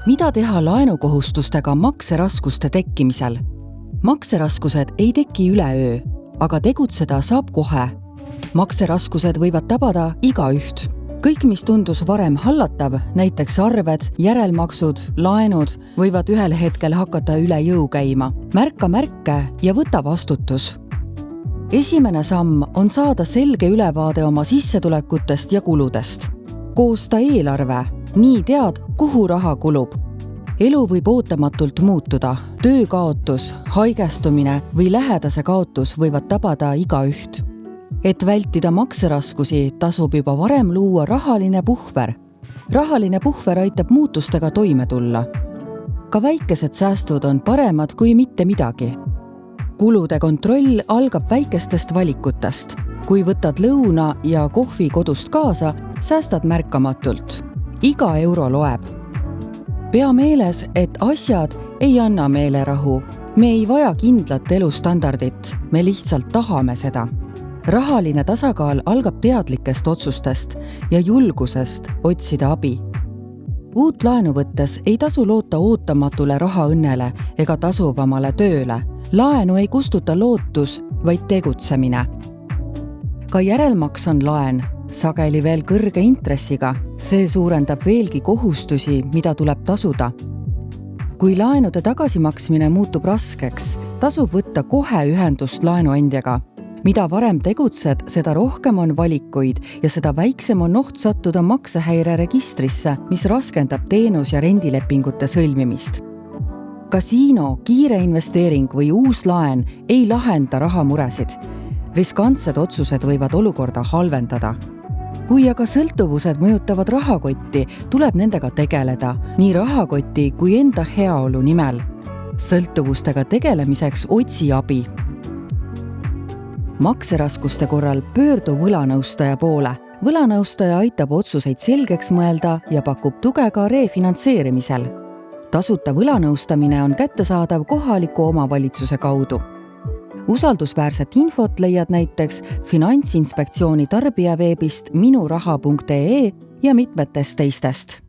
Mida teha laenukohustustega makseraskuste tekkimisel? Makseraskused ei teki üleöö, aga tegutseda saab kohe. Makseraskused võivad tabada igaüht. Kõik, mis tundus varem hallatav, näiteks arved, järelmaksud, laenud, võivad ühel hetkel hakata üle jõu käima. Märka märke ja võta vastutus. Esimene samm on saada selge ülevaade oma sissetulekutest ja kuludest. Koosta eelarve, nii tead, kuhu raha kulub. Elu võib ootamatult muutuda, töökaotus, haigestumine või lähedase kaotus võivad tabada igaüht. Et vältida makseraskusi, tasub juba varem luua rahaline puhver. Rahaline puhver aitab muutustega toime tulla. Ka väikesed säästud on paremad kui mitte midagi. Kulude kontroll algab väikestest valikutest. Kui võtad lõuna ja kohvi kodust kaasa, säästad märkamatult. Iga euro loeb. Pea meeles, et asjad ei anna meelerahu. Me ei vaja kindlat elustandardit, me lihtsalt tahame seda. Rahaline tasakaal algab teadlikest otsustest ja julgusest otsida abi. Uut laenu võttes ei tasu loota ootamatule rahaõnnele ega tasuvamale tööle. Laenu ei kustuta lootus, vaid tegutsemine. Ka järelmaks on laen, sageli veel kõrge intressiga. See suurendab veelgi kohustusi, mida tuleb tasuda. Kui laenude tagasimaksmine muutub raskeks, tasub võtta kohe ühendust laenuandjaga. Mida varem tegutsed, seda rohkem on valikuid ja seda väiksem on oht sattuda maksehäire registrisse, mis raskendab teenus- ja rendilepingute sõlmimist. Kasiino, kiire investeering või uus laen ei lahenda rahamuresid. Riskantsed otsused võivad olukorda halvendada. Kui aga sõltuvused mõjutavad rahakotti, tuleb nendega tegeleda, nii rahakoti kui enda heaolu nimel. Sõltuvustega tegelemiseks otsi abi. Makseraskuste korral pöördu võlanõustaja poole. Võlanõustaja aitab otsuseid selgeks mõelda ja pakub tuge ka refinantseerimisel. Tasuta võlanõustamine on kättesaadav kohaliku omavalitsuse kaudu. Usaldusväärset infot leiad näiteks Finantsinspektsiooni tarbijaveebist minuraha.ee ja mitmetest teistest.